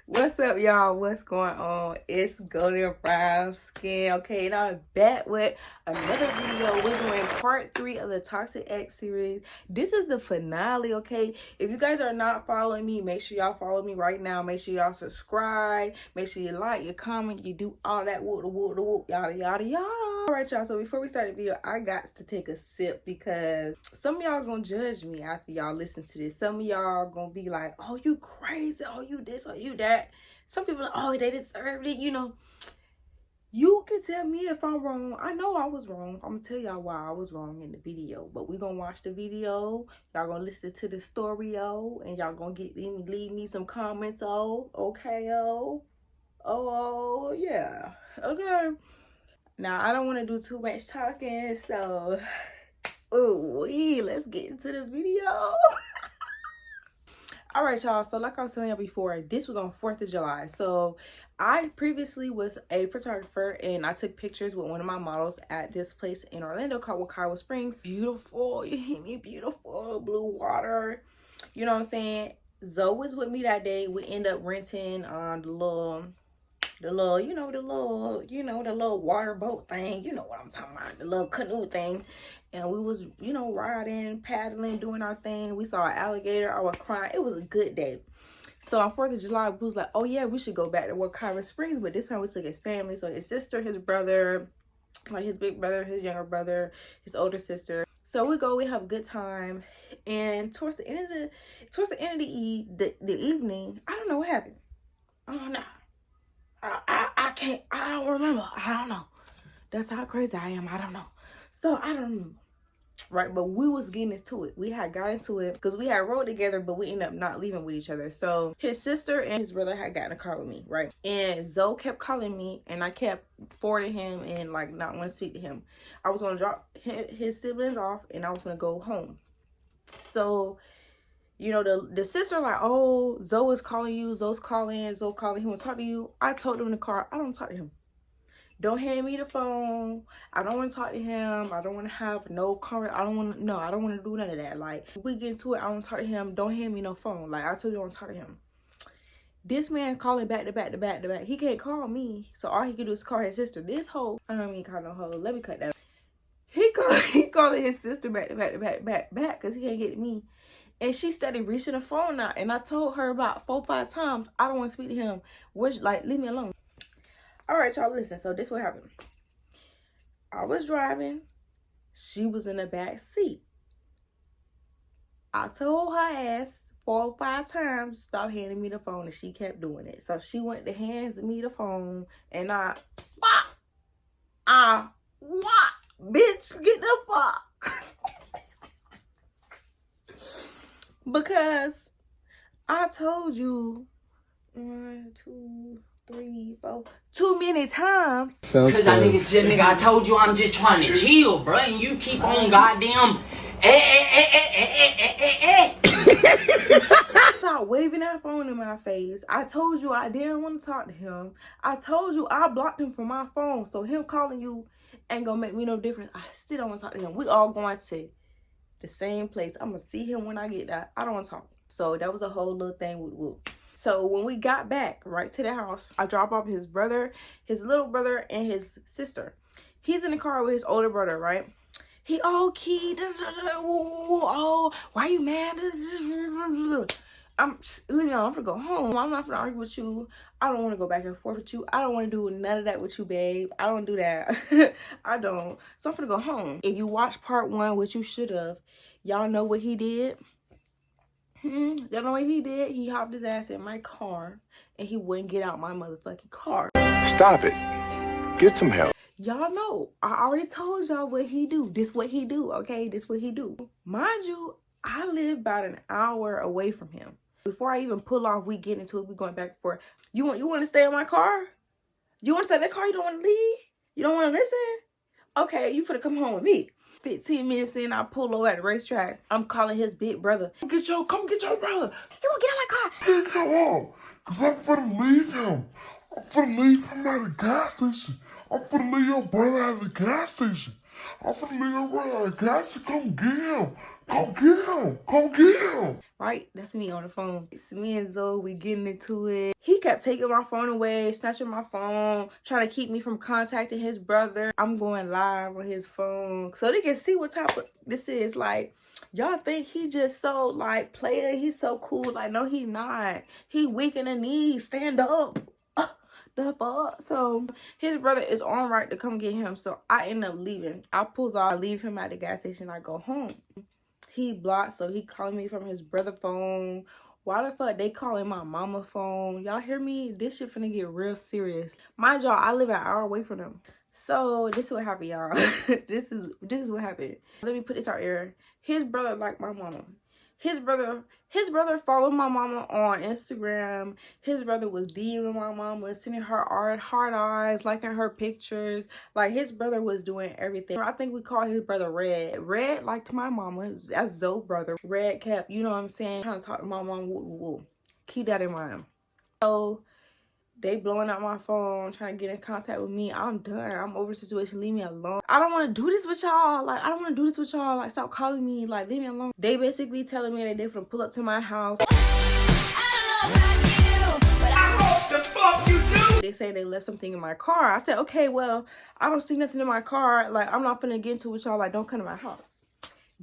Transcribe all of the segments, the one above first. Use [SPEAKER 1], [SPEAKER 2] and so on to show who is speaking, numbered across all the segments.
[SPEAKER 1] What's up, y'all? What's going on? It's Golden Brown Skin, okay? And I'm back with another video. We're doing part 3 of the Toxic X series. This is the finale, okay? If you guys are not following me, make sure y'all follow me right now. Make sure y'all subscribe. Make sure you like, you comment, you do all that whoop, yada, yada, yada. All right, y'all. So before we start the video, I got to take a sip because some of y'all gonna judge me after y'all listen to this. Some of y'all gonna be like, oh, you crazy, oh, you this, or you that. Some people are, oh, they deserved it, you know. You can tell me if I'm wrong. I know I was wrong. I'm gonna tell y'all why I was wrong in the video. But we gonna watch the video. Y'all gonna listen to the story, and y'all gonna leave me some comments, okay, yeah, okay. Now I don't want to do too much talking, so let's get into the video. All right, y'all. So like I was telling y'all before, this was on 4th of July. So I previously was a photographer and I took pictures with one of my models at this place in Orlando called Wekiwa Springs. Beautiful, you hear me? Beautiful blue water. You know what I'm saying? Zoe was with me that day. We ended up renting the little water boat thing. You know what I'm talking about, the little canoe thing. And we was, riding, paddling, doing our thing. We saw an alligator. I was crying. It was a good day. So on 4th of July, we was like, oh yeah, we should go back to Wekiwa Springs. But this time we took his family. So his sister, his brother, like his big brother, his younger brother, his older sister. So we go, we have a good time. And towards the end of the evening, I don't know what happened. I don't know. I don't remember. I don't know. That's how crazy I am. I don't know. So I don't know. Right, but we was getting into it. We had got into it because we had rode together, but we ended up not leaving with each other. So his sister and his brother had gotten a car with me, right? And Zoe kept calling me and I kept forwarding him and like not want to speak to him. I was going to drop his siblings off and I was going to go home. So the sister like, oh, Zoe is calling you. Zoe's calling. Zoe calling. He want to talk to you. I told him in the car, I don't talk to him. Don't hand me the phone. I don't want to talk to him. I don't want to have no conversation. I don't want to do none of that. Like, if we get into it, I don't talk to him. Don't hand me no phone. Like, I told you I don't talk to him. This man calling back to back to back to back. He can't call me. So all he can do is call his sister. This hoe, I don't mean call no hoe. Let me cut that. He calling his sister back to back to back back back because he can't get to me. And she started reaching the phone out. And I told her about 4 or 5 times, I don't want to speak to him. Like, leave me alone. All right, y'all, listen. So this what happened. I was driving. She was in the back seat. I told her ass 4 or 5 times, stop handing me the phone, and she kept doing it. So she went to hand me the phone, and bitch, get the fuck. Because I told you 1, 2, 3, 4, too many times.
[SPEAKER 2] Cause I told you I'm just trying to chill, bro, and you keep on goddamn
[SPEAKER 1] Stop waving that phone in my face. I told you I didn't want to talk to him. I told you I blocked him from my phone, so him calling you ain't gonna make me no difference. I still don't want to talk to him. We all going to the same place. I'm gonna see him when I get there. I don't want to talk. So that was a whole little thing with Woo. So when we got back right to the house, I dropped off his brother, his little brother, and his sister. He's in the car with his older brother, right? He, Key, why you mad? Leave me alone. I'm gonna go home. I'm not gonna argue with you. I don't want to go back and forth with you. I don't want to do none of that with you, babe. I don't do that. I don't. So I'm gonna go home. If you watched part 1, which you should have, y'all know what he did. Y'all know what he did? He hopped his ass in my car and he wouldn't get out my motherfucking car.
[SPEAKER 3] Stop it. Get some help.
[SPEAKER 1] Y'all know, I already told y'all what he do. This what he do, okay? This what he do. Mind you, I live about an hour away from him. Before I even pull off, we get into it. We going back and forth. You want to stay in my car? You want to stay in that car? You don't want to leave? You don't want to listen? Okay, you finna come home with me. 15 minutes in, I pull over at the racetrack. I'm calling his big brother. Come get your brother. You want to get out my car?
[SPEAKER 4] Hey, come on. Because I'm finna leave him. I'm finna leave him at the gas station. I'm finna leave your brother at the gas station. I'm finna leave around. Cassie, come get him. Come get him. Come get him.
[SPEAKER 1] Right? That's me on the phone. It's me and Zoe, we getting into it. He kept taking my phone away, snatching my phone, trying to keep me from contacting his brother. I'm going live on his phone so they can see what type of this is. Like, y'all think he just so, like, player, he's so cool. Like, no, he not. He weak in the knees. Stand up. The fuck? So his brother is on right to come get him. So I end up leaving. I pulls off, I leave him at the gas station. I go home. He blocked, so he calling me from his brother phone. Why the fuck they calling my mama phone? Y'all hear me? This shit finna get real serious. Mind y'all, I live an hour away from them. So this is what happened, y'all. this is what happened. Let me put this out here. His brother like my mama. His brother followed my mama on Instagram. His brother was DMing my mama, sending her hard eyes, liking her pictures. Like, his brother was doing everything. I think we call his brother Red. Red liked my mama. That's Zoe's brother. Red kept, you know what I'm saying, trying to talk to my mom. Woo, woo, woo. Keep that in mind. So they blowing up my phone, trying to get in contact with me. I'm done. I'm over the situation. Leave me alone. I don't want to do this with y'all. Like, I don't want to do this with y'all. Like, stop calling me. Like, leave me alone. They basically telling me that they're gonna pull up to my house. They say they left something in my car. I said, okay, well, I don't see nothing in my car. Like, I'm not finna get into it with y'all. Like, don't come to my house.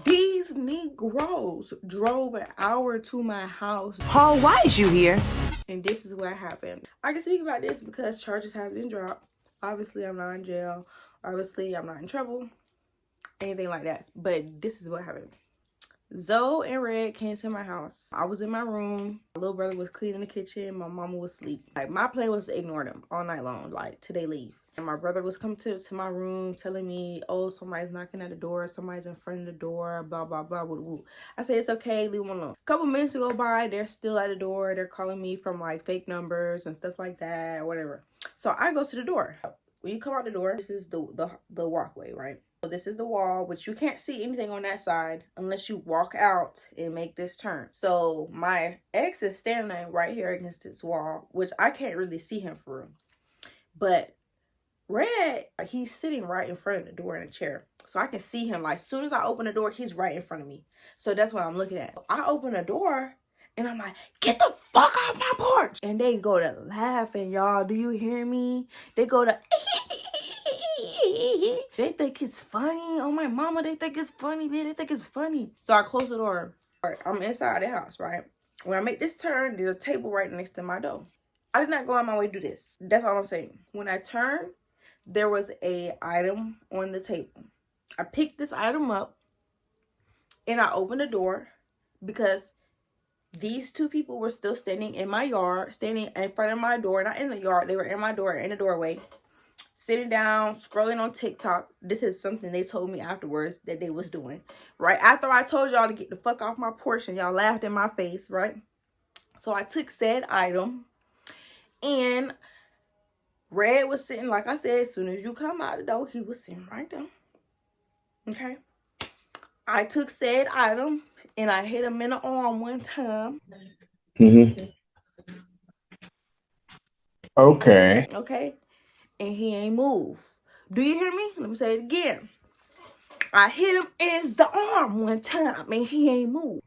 [SPEAKER 1] These Negroes drove an hour to my house.
[SPEAKER 5] Paul, why is you here?
[SPEAKER 1] And this is what happened. I can speak about this because charges have been dropped. Obviously, I'm not in jail. Obviously, I'm not in trouble. Anything like that. But this is what happened. Zoe and Red came to my house. I was in my room. My little brother was cleaning the kitchen. My mama was asleep. Like, my plan was to ignore them all night long. Like, till they leave. And my brother was coming to my room telling me, oh, somebody's knocking at the door. Somebody's in front of the door. Blah, blah, blah, woo, woo. I said, it's okay. Leave them alone. A couple minutes go by. They're still at the door. They're calling me from, like, fake numbers and stuff like that. Or whatever. So I go to the door. When you come out the door, this is the walkway, right? So this is the wall, which you can't see anything on that side unless you walk out and make this turn. So my ex is standing right here against this wall, which I can't really see him for real. But Red, he's sitting right in front of the door in a chair. So I can see him. Like, as soon as I open the door, he's right in front of me. So that's what I'm looking at. I open the door and I'm like, get the fuck off my porch. And they go to laughing, y'all. Do you hear me? They go to... They think it's funny. Oh, my mama, they think it's funny, man. They think it's funny. So I close the door. All right, I'm inside the house, right? When I make this turn, there's a table right next to my door. I did not go out my way to do this. That's all I'm saying. When I turned, there was a item on the table. I picked this item up and I opened the door because these two people were still standing in my yard, standing in front of my door, not in the yard. They were in my door, in the doorway, sitting down, scrolling on TikTok. This is something they told me afterwards that they was doing. Right after I told y'all to get the fuck off my porch and y'all laughed in my face, right? So I took said item and Red was sitting, like I said, as soon as you come out the door, he was sitting right there. Okay? I took said item and I hit him in the arm one time.
[SPEAKER 3] Okay.
[SPEAKER 1] Okay? And he ain't move. Do you hear me? Let me say it again. I hit him in the arm one time and he ain't move.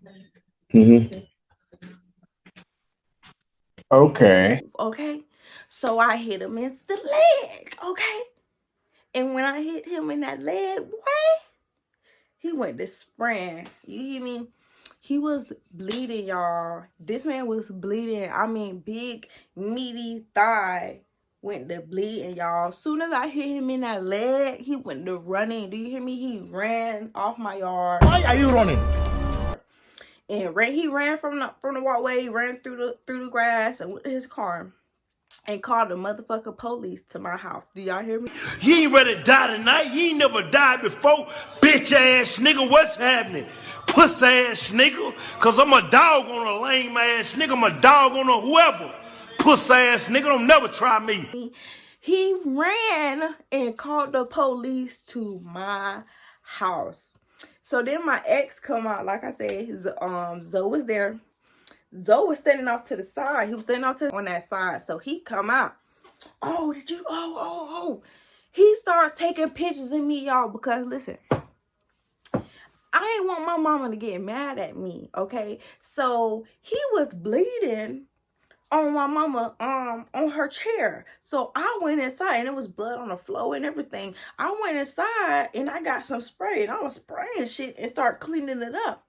[SPEAKER 3] Okay.
[SPEAKER 1] Okay? So I hit him in the leg. Okay? And when I hit him in that leg, boy, he went to spraying. You hear me? He was bleeding, y'all. This man was bleeding. I mean, big, meaty thigh went to bleeding, y'all. Soon as I hit him in that leg, he went to running. Do you hear me? He ran off my yard.
[SPEAKER 6] Why are you running?
[SPEAKER 1] And he ran from the walkway, ran through the grass and went to his car and called the motherfucker police to my house. Do y'all hear me?
[SPEAKER 6] You ain't ready to die tonight. You ain't never died before. Bitch ass nigga, what's happening? Puss ass nigga. Cause I'm a dog on a lame ass nigga. I'm a dog on a whoever. Puss ass nigga, don't never try me.
[SPEAKER 1] He ran and called the police to my house. So then my ex come out, like I said, Zoe was there. Zoe was standing off to the side. He was standing off on that side. So he come out. Oh, did you? Oh. He started taking pictures of me, y'all, because listen, I ain't want my mama to get mad at me, okay? So he was bleeding on my mama on her chair. So I went inside and it was blood on the floor and everything. I went inside and I got some spray and I was spraying shit and started cleaning it up.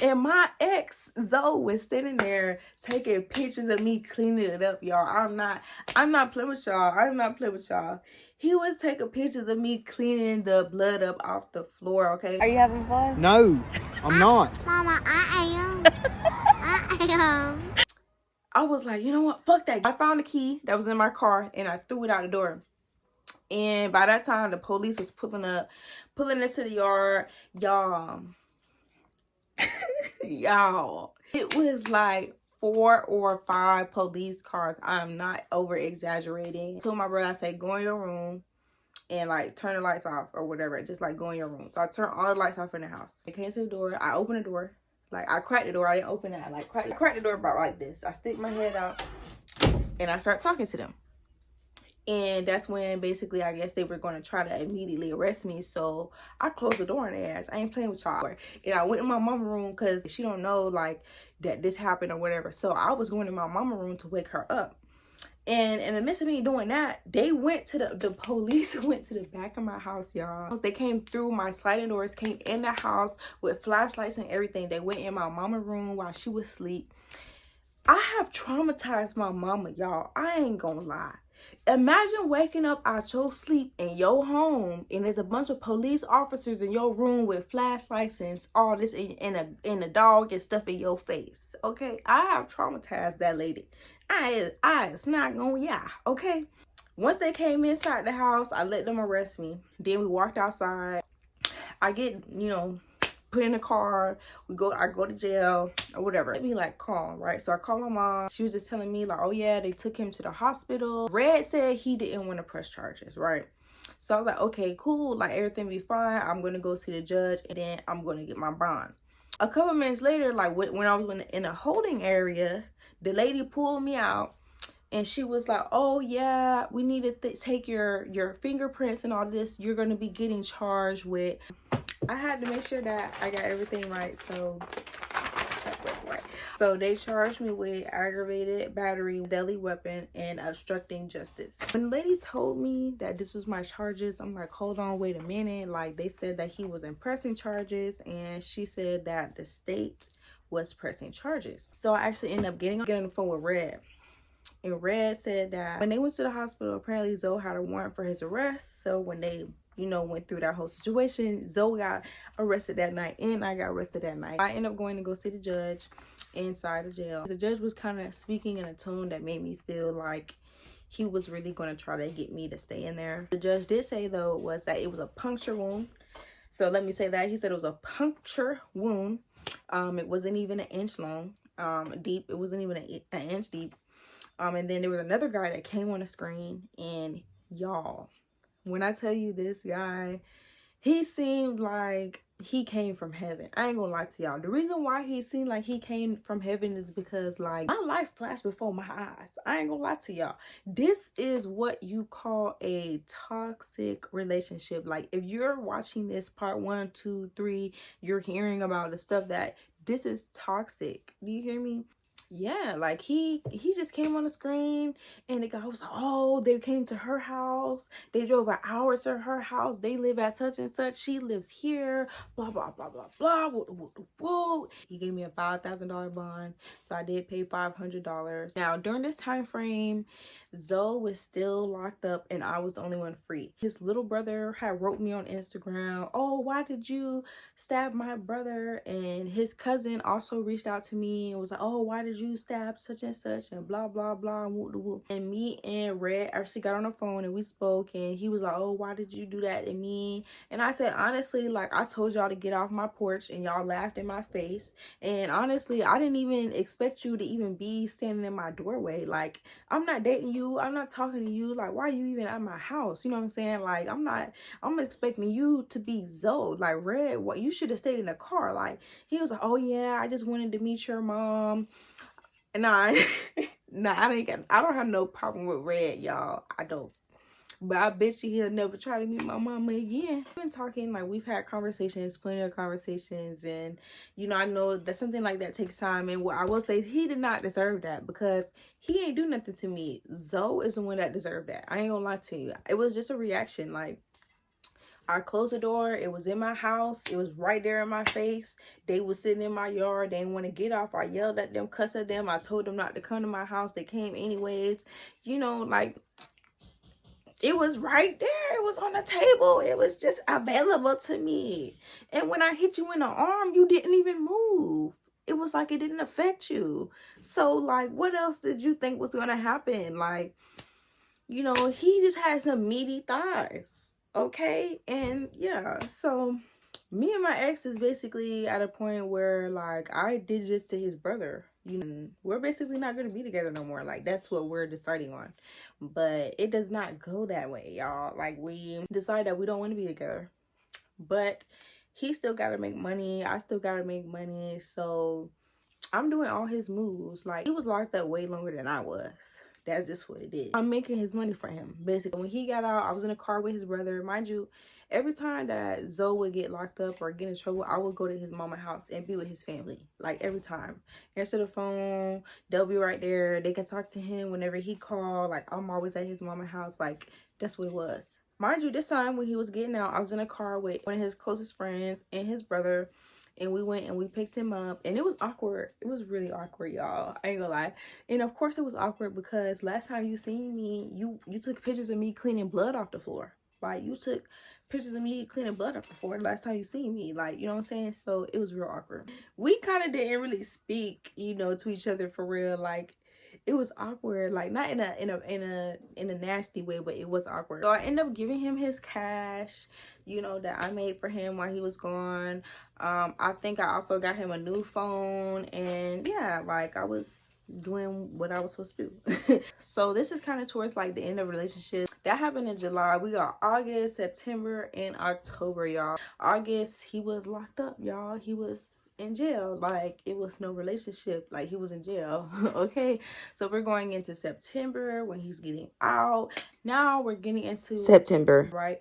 [SPEAKER 1] And my ex Zoe was sitting there taking pictures of me cleaning it up, y'all. I'm not playing with y'all. I'm not playing with y'all. He was taking pictures of me cleaning the blood up off the floor, okay?
[SPEAKER 5] Are you having fun?
[SPEAKER 7] No, I'm not.
[SPEAKER 8] Mama, I am.
[SPEAKER 1] I was like, you know what? Fuck that. I found the key that was in my car and I threw it out the door. And by that time, the police was pulling into the yard. Y'all. Y'all. It was like 4 or 5 police cars. I'm not over exaggerating. I told my brother, I said, go in your room and like turn the lights off or whatever. Just like go in your room. So I turned all the lights off in the house. I came to the door. I opened the door. Like I cracked the door. I didn't open it. I like cracked the door about like this. I stick my head out and I start talking to them. And that's when basically I guess they were going to try to immediately arrest me. So I closed the door on their ass. I ain't playing with y'all. And I went in my mama room because she don't know like that this happened or whatever. So I was going in my mama room to wake her up. And in the midst of me doing that, they went to the police went to the back of my house, y'all. They came through my sliding doors, came in the house with flashlights and everything. They went in my mama room while she was asleep. I have traumatized my mama, y'all. I ain't gonna lie. Imagine waking up out your sleep in your home and there's a bunch of police officers in your room with flashlights and all this and a dog and stuff in your face. Okay, I have traumatized that lady. I is not gonna yeah. Okay. Once they came inside the house, I let them arrest me. Then we walked outside. I get, put in the car. I go to jail or whatever. Let me like calm, right? So I call my mom. She was just telling me like, oh yeah, they took him to the hospital. Red said he didn't want to press charges, right? So I was like, okay, cool. Like everything be fine. I'm going to go see the judge and then I'm going to get my bond. A couple minutes later, like when I was in a holding area, the lady pulled me out. And she was like, oh, yeah, we need to take your fingerprints and all this. You're going to be getting charged with. I had to make sure that I got everything right. So they charged me with aggravated battery, deadly weapon, and obstructing justice. When the lady told me that this was my charges, I'm like, hold on, wait a minute. Like they said that he wasn't pressing charges. And she said that the state was pressing charges. So I actually ended up getting on the phone with Red. And Red said that when they went to the hospital, apparently Zoe had a warrant for his arrest. So when they, went through that whole situation, Zoe got arrested that night and I got arrested that night. I ended up going to go see the judge inside the jail. The judge was kind of speaking in a tone that made me feel like he was really going to try to get me to stay in there. The judge did say, though, was that it was a puncture wound. So let me say that. He said it was a puncture wound. It wasn't even an inch long, deep. It wasn't even an inch deep. And then there was another guy that came on the screen, and y'all, when I tell you this guy, he seemed like he came from heaven. I ain't gonna lie to y'all. The reason why he seemed like he came from heaven is because like my life flashed before my eyes. I ain't gonna lie to y'all. This is what you call a toxic relationship. Like if you're watching this part 1, 2, 3, you're hearing about the stuff that this is toxic. Do you hear me? Yeah, like he just came on the screen and the guy was like, oh, they came to her house, they drove an hour to her house, they live at such and such, she lives here, blah blah blah blah blah, woo. He gave me a $5,000 bond, so I did pay $500. Now during this time frame, Zoe was still locked up and I was the only one free. His little brother had wrote me on Instagram, oh, why did you stab my brother? And his cousin also reached out to me and was like, oh, why did you stab such and such and blah blah blah and whoop de whoop. And me and Red actually got on the phone and we spoke and he was like, oh, why did you do that to me? And I said, honestly, like I told y'all to get off my porch and y'all laughed in my face, and honestly I didn't even expect you to even be standing in my doorway. Like I'm not dating you, I'm not talking to you, like why are you even at my house? You know what I'm saying? Like I'm expecting you to be Zoe. Like Red, what, you should have stayed in the car. Like he was like, oh yeah, I just wanted to meet your mom. Nah, I don't have no problem with Red, y'all. I don't. But I bet you he'll never try to meet my mama again. We've been talking, like, we've had conversations, plenty of conversations, and you know, I know that something like that takes time. And what I will say, he did not deserve that, because he ain't do nothing to me. Zoe is the one that deserved that. I ain't gonna lie to you. It was just a reaction. Like, I closed the door. It was in my house. It was right there in my face. They was sitting in my yard. They didn't want to get off. I yelled at them, cussed at them. I told them not to come to my house. They came anyways. You know, like, it was right there. It was on the table. It was just available to me. And when I hit you in the arm, you didn't even move. It was like it didn't affect you. So, like, what else did you think was going to happen? Like, you know, he just had some meaty thighs. Okay? And yeah, so me and my ex is basically at a point where, like, I did this to his brother. You know, we're basically not going to be together no more. Like, that's what we're deciding on. But it does not go that way, y'all. Like, we decide that we don't want to be together. But he still got to make money. I still got to make money. So I'm doing all his moves. Like, he was locked up way longer than I was. That's just what it is. I'm making his money for him. Basically, when he got out, I was in a car with his brother. Mind you, every time that Zoe would get locked up or get in trouble, I would go to his mama's house and be with his family. Like, every time. Answer the phone. They'll be right there. They can talk to him whenever he called. Like, I'm always at his mama's house. Like, that's what it was. Mind you, this time when he was getting out, I was in a car with one of his closest friends and his brother. And we went and we picked him up. And it was awkward. It was really awkward, y'all. I ain't gonna lie. And of course it was awkward because last time you seen me, you took pictures of me cleaning blood off the floor. Like, you took pictures of me cleaning blood off the floor last time you seen me. Like, you know what I'm saying? So it was real awkward. We kind of didn't really speak, you know, to each other for real. Like, it was awkward, like, not in a nasty way, but it was awkward. So I ended up giving him his cash, you know, that I made for him while he was gone. I think I also got him a new phone, and yeah, like, I was doing what I was supposed to do. So this is kind of towards, like, the end of the relationship. That happened in July. We got August, September, and October, y'all. August, he was locked up, y'all. He was in jail. Like, it was no relationship. Like, he was in jail. Okay, so we're going into September when he's getting out. Now we're getting into September, right?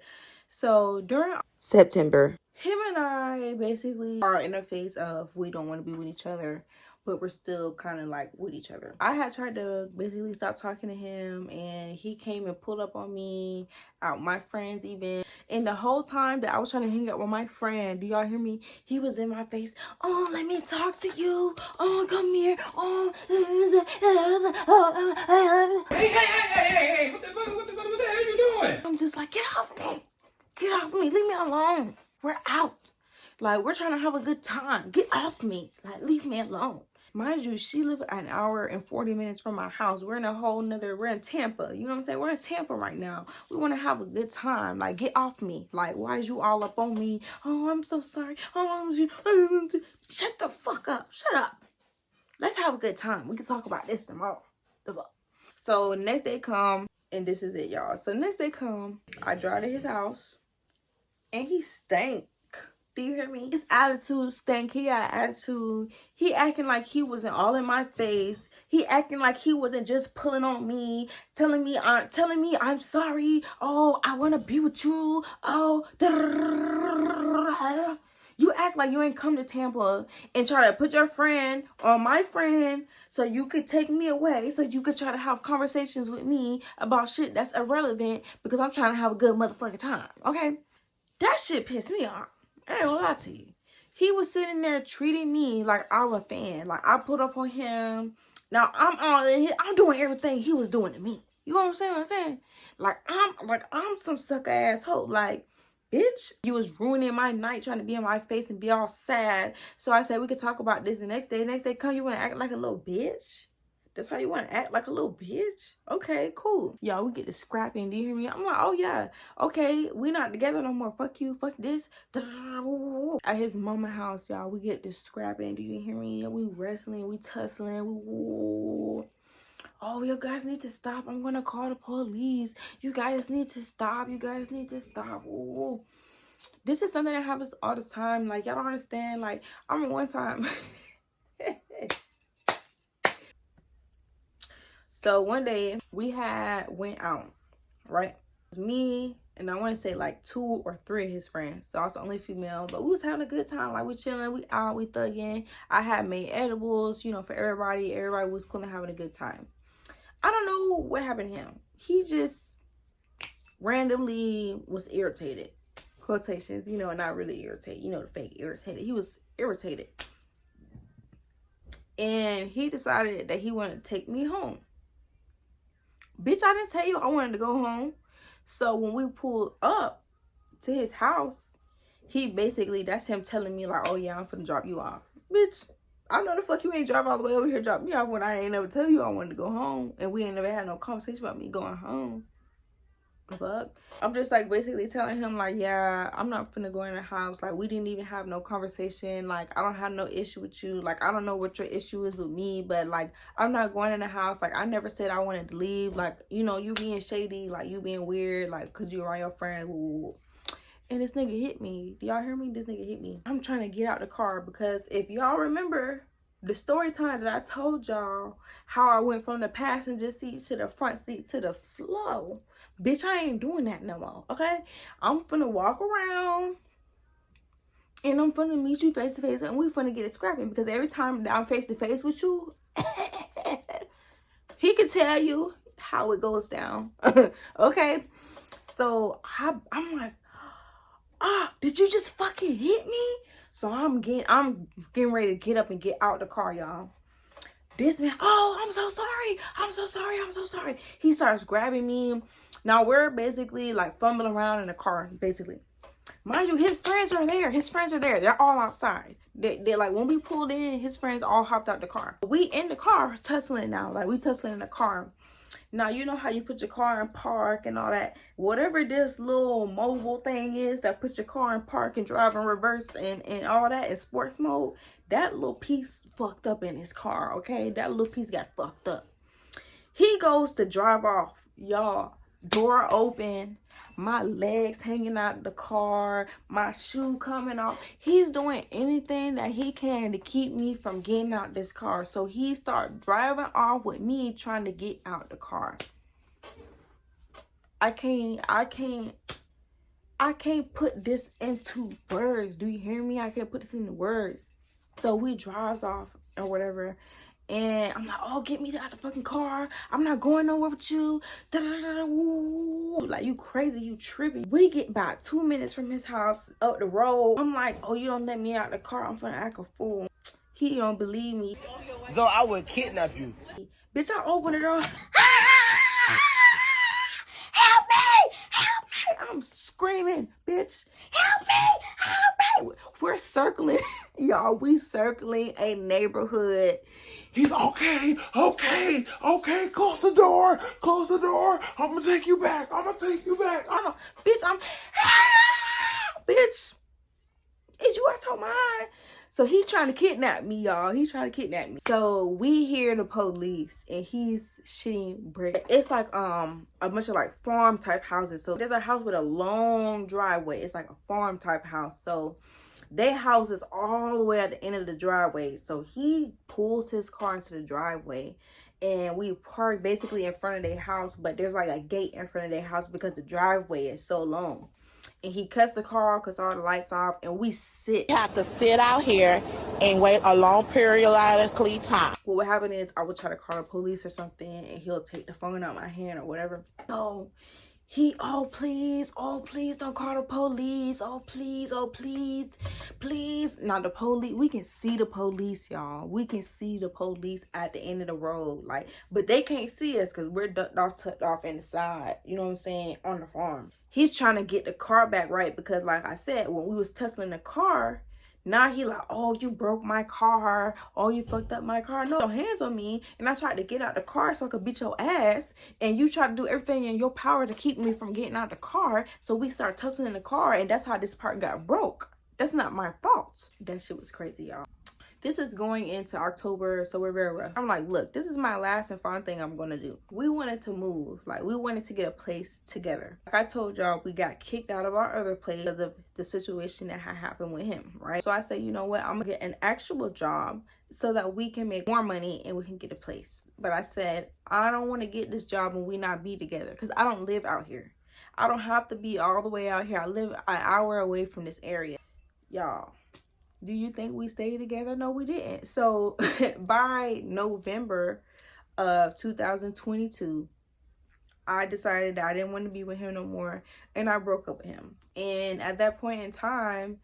[SPEAKER 1] So during September, him and I basically are in a phase of we don't want to be with each other, but we're still kind of like with each other. I had tried to basically stop talking to him, and he came and pulled up on me, out my friends even. And the whole time that I was trying to hang out with my friend, do y'all hear me? He was in my face. Oh, let me talk to you. Oh, come here. Oh,
[SPEAKER 2] Hey, what the hell you doing?
[SPEAKER 1] I'm just like, get off me. Get off me. Leave me alone. We're out. Like, we're trying to have a good time. Get off me. Like, leave me alone. Mind you, she lived an hour and 40 minutes from my house. We're in a whole nother, we're in Tampa. You know what I'm saying? We're in Tampa right now. We want to have a good time. Like, get off me. Like, why is you all up on me? Oh, I'm so sorry. Oh, shut the fuck up. Shut up. Let's have a good time. We can talk about this tomorrow. So, next day come, and this is it, y'all. So, next day come, I drive to his house, and he stank. Do you hear me? His attitude stank. He got an attitude. He acting like he wasn't all in my face. He acting like he wasn't just pulling on me, telling me I'm sorry. Oh, I want to be with you. Oh, you act like you ain't come to Tampa and try to put your friend on my friend so you could take me away, so you could try to have conversations with me about shit that's irrelevant because I'm trying to have a good motherfucking time. Okay? That shit pissed me off. I ain't gonna lie to you. He was sitting there treating me like I was a fan. Like, I put up on him. Now I'm doing everything he was doing to me. You know what I'm saying? Like I'm some sucker asshole. Like, bitch, you was ruining my night trying to be in my face and be all sad. So I said we could talk about this the next day. Next day come, you wanna act like a little bitch? That's how you want to act, like a little bitch? Okay, cool. Y'all, we get to scrapping. Do you hear me? I'm like, oh, yeah. Okay, we not together no more. Fuck you. Fuck this. At his mama house, y'all, we get to scrapping. Do you hear me? We wrestling. We tussling. Oh, you guys need to stop. I'm going to call the police. You guys need to stop. You guys need to stop. Ooh. This is something that happens all the time. Like, y'all don't understand. Like, I remember one time... So one day we went out, right? It's me, and I want to say like 2 or 3 of his friends. So I was the only female, but we was having a good time. Like, we chilling, we out, we thugging. I had made edibles, you know, for everybody. Everybody was cool and having a good time. I don't know what happened to him. He just randomly was irritated. Quotations, you know, not really irritated. You know, the fake irritated. He was irritated. And he decided that he wanted to take me home. Bitch, I didn't tell you I wanted to go home. So when we pulled up to his house, he basically, that's him telling me like, oh yeah, I'm finna drop you off. Bitch, I know the fuck you ain't drive all the way over here drop me off when I ain't never tell you I wanted to go home. And we ain't never had no conversation about me going home. Fuck. I'm just like basically telling him like, yeah, I'm not finna go in the house. Like, we didn't even have no conversation. Like, I don't have no issue with you. Like, I don't know what your issue is with me, but like, I'm not going in the house. Like, I never said I wanted to leave. Like, you know, you being shady, like you being weird, like, cause you around your friends. Ooh. And this nigga hit me. Do y'all hear me? This nigga hit me. I'm trying to get out the car because if y'all remember the story time that I told y'all how I went from the passenger seat to the front seat to the floor. Bitch, I ain't doing that no more, okay? I'm finna walk around and I'm finna meet you face to face and we finna get it scrapping because every time that I'm face to face with you, he can tell you how it goes down, okay? So I'm like, did you just fucking hit me? So I'm getting ready to get up and get out the car, y'all. This man, oh, I'm so sorry. I'm so sorry. I'm so sorry. He starts grabbing me. Now we're basically like fumbling around in the car, basically. Mind you, his friends are there. His friends are there. They're all outside. They're like, when we pulled in, his friends all hopped out the car. We in the car tussling now. Like, we tussling in the car. Now, you know how you put your car in park and all that. Whatever this little mobile thing is that puts your car in park and drive in reverse and all that in sports mode, that little piece fucked up in his car, okay? That little piece got fucked up. He goes to drive off. Y'all, door open, my legs hanging out the car, my shoe coming off. He's doing anything that he can to keep me from getting out this car. So he started driving off with me trying to get out the car. I can't put this into words. Do you hear me? I can't put this into words. So we drives off or whatever. And I'm like, oh, get me out the fucking car. I'm not going nowhere with you. Da, da, da, da, woo. Like, you crazy, you tripping. We get about 2 minutes from his house up the road. I'm like, oh, you don't let me out the car. I'm finna act a fool. He don't believe me.
[SPEAKER 5] So I would kidnap you.
[SPEAKER 1] Bitch, I open the door.
[SPEAKER 8] Help me! Help me!
[SPEAKER 1] I'm screaming, bitch. Help me! Help me! We're circling, y'all. We circling a neighborhood.
[SPEAKER 4] He's okay. Close the door. I'm gonna take you back.
[SPEAKER 1] Bitch, bitch, is you out your mind? So he's trying to kidnap me, y'all. He's trying to kidnap me. So we hear the police and he's shitting brick. It's like a bunch of like farm type houses. So there's a house with a long driveway. It's like a farm type house. So their house is all the way at the end of the driveway. So he pulls his car into the driveway and we park basically in front of their house, but there's like a gate in front of their house because the driveway is so long. And he cuts the car because all the lights off and we sit.
[SPEAKER 7] You have to sit out here and wait a long periodically time.
[SPEAKER 1] Well, what happened is I would try to call the police or something and he'll take the phone out of my hand or whatever. So he, oh please don't call the police. Oh please. Now the police, we can see the police, y'all. We can see the police at the end of the road. Like, but they can't see us because we're tucked off in the side. You know what I'm saying? On the farm. He's trying to get the car back right because like I said, when we was tussling the car, now he like, oh, you broke my car. Oh, you fucked up my car. No, hands on me. And I tried to get out the car so I could beat your ass. And you tried to do everything in your power to keep me from getting out the car. So we started tussling in the car and that's how this part got broke. That's not my fault. That shit was crazy, y'all. This is going into October, so we're very rough. I'm like, look, this is my last and final thing I'm gonna do. We wanted to move. Like, we wanted to get a place together. Like I told y'all, we got kicked out of our other place because of the situation that had happened with him, right? So I said, you know what? I'm gonna get an actual job so that we can make more money and we can get a place. But I said, I don't want to get this job and we not be together because I don't live out here. I don't have to be all the way out here. I live an hour away from this area. Y'all, do you think we stayed together? No, we didn't. So by November of 2022, I decided that I didn't want to be with him no more, and I broke up with him. And at that point in time,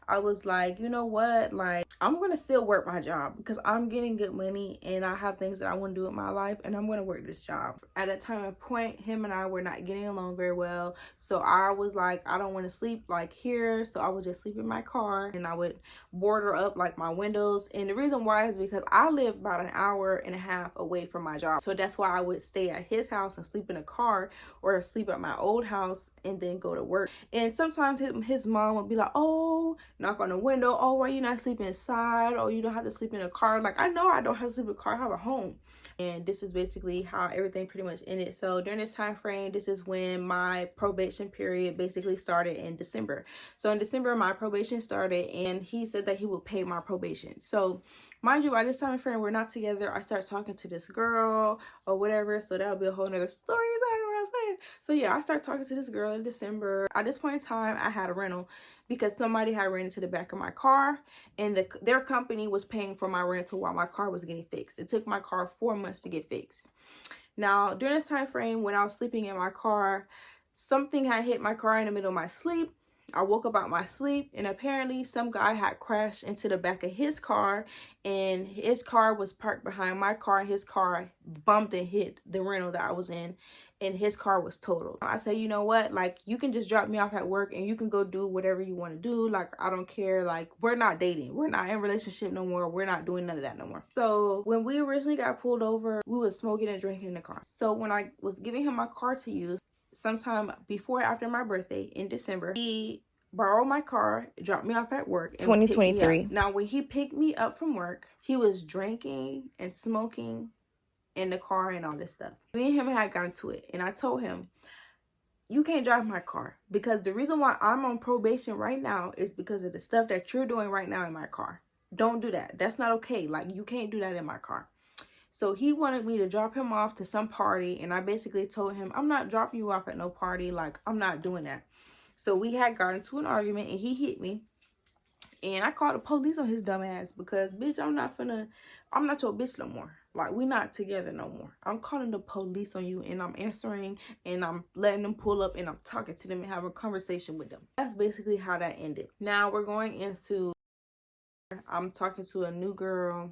[SPEAKER 1] I was like, you know what, like, I'm gonna still work my job because I'm getting good money and I have things that I want to do with my life, and I'm gonna work this job. At that time and point, him and I were not getting along very well, so I was like, I don't want to sleep like here, so I would just sleep in my car, and I would border up like my windows. And the reason why is because I live about an hour and a half away from my job, so that's why I would stay at his house and sleep in a car, or sleep at my old house and then go to work. And sometimes his mom would be like, oh, knock on the window, oh, why you not sleeping inside? Oh, you don't have to sleep in a car. Like, I know I don't have to sleep in a car, I have a home. And this is basically how everything pretty much ended. So during this time frame, this is when my probation period basically started in December. So in December, my probation started, and he said that he would pay my probation. So mind you, by this time frame, we're not together. I start talking to this girl or whatever, so that'll be a whole nother story. So yeah, I started talking to this girl in December. At this point in time, I had a rental because somebody had ran into the back of my car, and their company was paying for my rental while my car was getting fixed. It took my car 4 months to get fixed. Now, during this time frame, when I was sleeping in my car, something had hit my car in the middle of my sleep. I woke up out my sleep, and apparently some guy had crashed into the back of his car, and his car was parked behind my car, and his car bumped and hit the rental that I was in, and his car was totaled. I said, you know what, like, you can just drop me off at work and you can go do whatever you want to do. Like, I don't care. Like, we're not dating, we're not in a relationship no more, we're not doing none of that no more. So when we originally got pulled over, we was smoking and drinking in the car. So when I was giving him my car to use, sometime before after my birthday in December, he borrowed my car, dropped me off at work, and
[SPEAKER 7] 2023.
[SPEAKER 1] Now, when he picked me up from work, he was drinking and smoking in the car and all this stuff. Me and him had gotten to it, and I told him, you can't drive my car, because the reason why I'm on probation right now is because of the stuff that you're doing right now in my car. Don't do that. That's not okay. Like, you can't do that in my car. So he wanted me to drop him off to some party, and I basically told him, I'm not dropping you off at no party. Like, I'm not doing that. So we had got into an argument, and he hit me, and I called the police on his dumb ass because, bitch, I'm not your bitch no more. Like, we not together no more. I'm calling the police on you, and I'm answering, and I'm letting them pull up, and I'm talking to them and having a conversation with them. That's basically how that ended. Now we're going into, I'm talking to a new girl.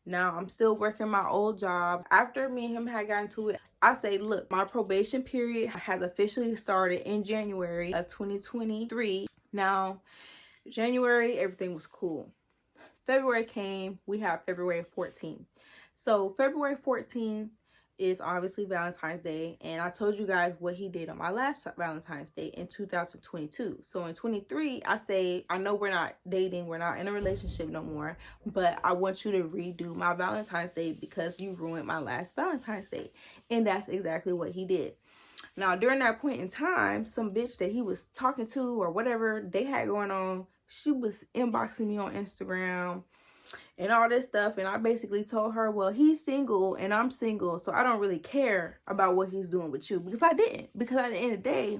[SPEAKER 1] Now, I'm still working my old job. After me and him had gotten to it, I say, look, my probation period has officially started in January of 2023. Now, January, everything was cool. February came, we have February 14th. So February 14th is obviously Valentine's Day, and I told you guys what he did on my last Valentine's Day in 2022. So in 23, I say, I know we're not dating, we're not in a relationship no more, but I want you to redo my Valentine's Day because you ruined my last Valentine's Day. And that's exactly what he did. Now, during that point in time, some bitch that he was talking to or whatever they had going on, she was inboxing me on Instagram and all this stuff, and I basically told her, well, he's single and I'm single, so I don't really care about what he's doing with you, because I didn't. Because at the end of the day,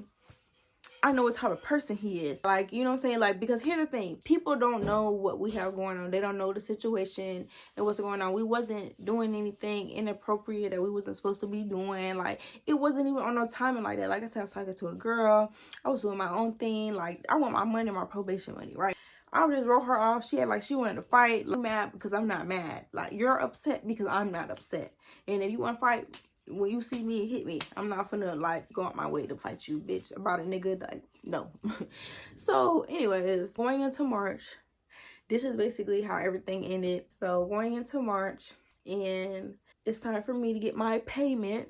[SPEAKER 1] I know what type of person he is. Like, you know what I'm saying? Like, because here's the thing, people don't know what we have going on. They don't know the situation and what's going on. We wasn't doing anything inappropriate that we wasn't supposed to be doing. Like, it wasn't even on no timing like that. Like I said, I was talking to a girl, I was doing my own thing. Like, I want my money, my probation money, right? I would just roll her off. She had like she wanted to fight. I'm mad because I'm not mad. Like, you're upset because I'm not upset. And if you want to fight, when you see me, hit me. I'm not finna like go out my way to fight you, bitch, about a nigga. Like, no. So anyways, going into March, this is basically how everything ended. So going into March, and it's time for me to get my payment,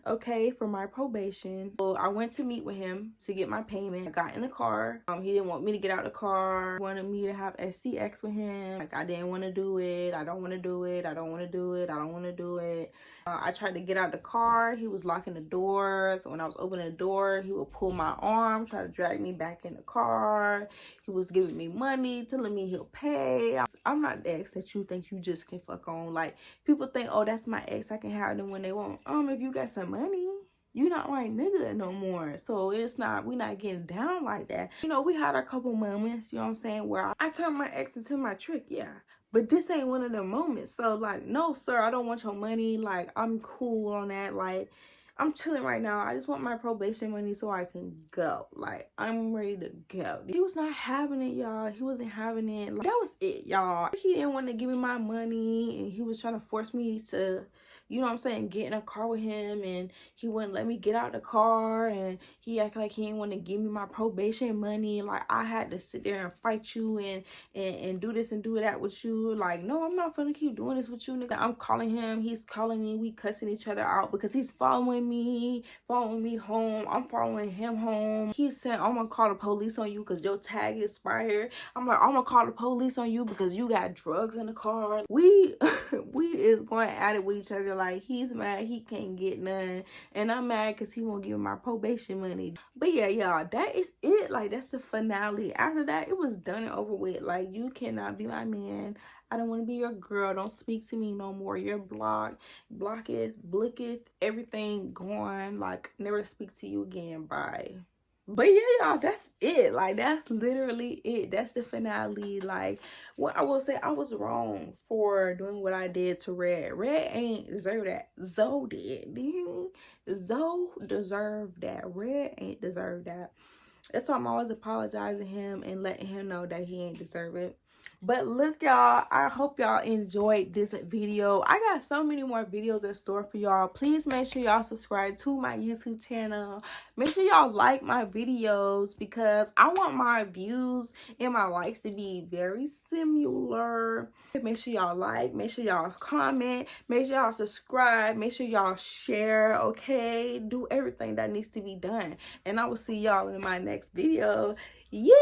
[SPEAKER 1] okay, for my probation. So I went to meet with him to get my payment. I got in the car. He didn't want me to get out of the car. He wanted me to have SCX with him. Like, I didn't want to do it. I don't want to do it. I don't want to do it. I don't want to do it. I tried to get out of the car. He was locking the doors. When I was opening the door, he would pull my arm, try to drag me back in the car. He was giving me money, telling me he'll pay. I'm not the ex that you think you just can fuck on. Like, people think, oh, that's my ex, I can have them when they want. If you got some money, you not my nigga no more. So it's not, we not getting down like that. You know, we had our couple moments, you know what I'm saying, where I turned my ex into my trick, yeah. But this ain't one of the moments. So like, no sir, I don't want your money. Like, I'm cool on that. Like, I'm chilling right now. I just want my probation money so I can go. Like, I'm ready to go. He was not having it, y'all. He wasn't having it. Like, that was it, y'all. He didn't want to give me my money, and he was trying to force me to, you know what I'm saying, get in a car with him, and he wouldn't let me get out the car, and he acted like he didn't want to give me my probation money. Like, I had to sit there and fight you and do this and do that with you. Like, no, I'm not gonna keep doing this with you, nigga. I'm calling him, he's calling me, we cussing each other out because he's following me home. I'm following him home. He said, I'm gonna call the police on you because your tag expired. I'm like, I'm gonna call the police on you because you got drugs in the car. We is going at it with each other. Like, he's mad he can't get none, and I'm mad because he won't give me my probation money. But yeah, y'all, that is it. Like, that's the finale. After that, it was done and over with. Like, you cannot be my man. I don't want to be your girl. Don't speak to me no more. You're blocked, blicketh, everything gone. Like, never speak to you again. Bye. But yeah, y'all, that's it. Like, that's literally it. That's the finale. Like, what I will say, I was wrong for doing what I did to Red. Red ain't deserve that. Zoe did. Zoe deserved that. Red ain't deserve that. That's why I'm always apologizing him and letting him know that he ain't deserve it. But look, y'all, I hope y'all enjoyed this video. I got so many more videos in store for y'all. Please make sure y'all subscribe to my YouTube channel. Make sure y'all like my videos because I want my views and my likes to be very similar. Make sure y'all like, make sure y'all comment, make sure y'all subscribe, make sure y'all share, okay? Do everything that needs to be done. And I will see y'all in my next video. Yay!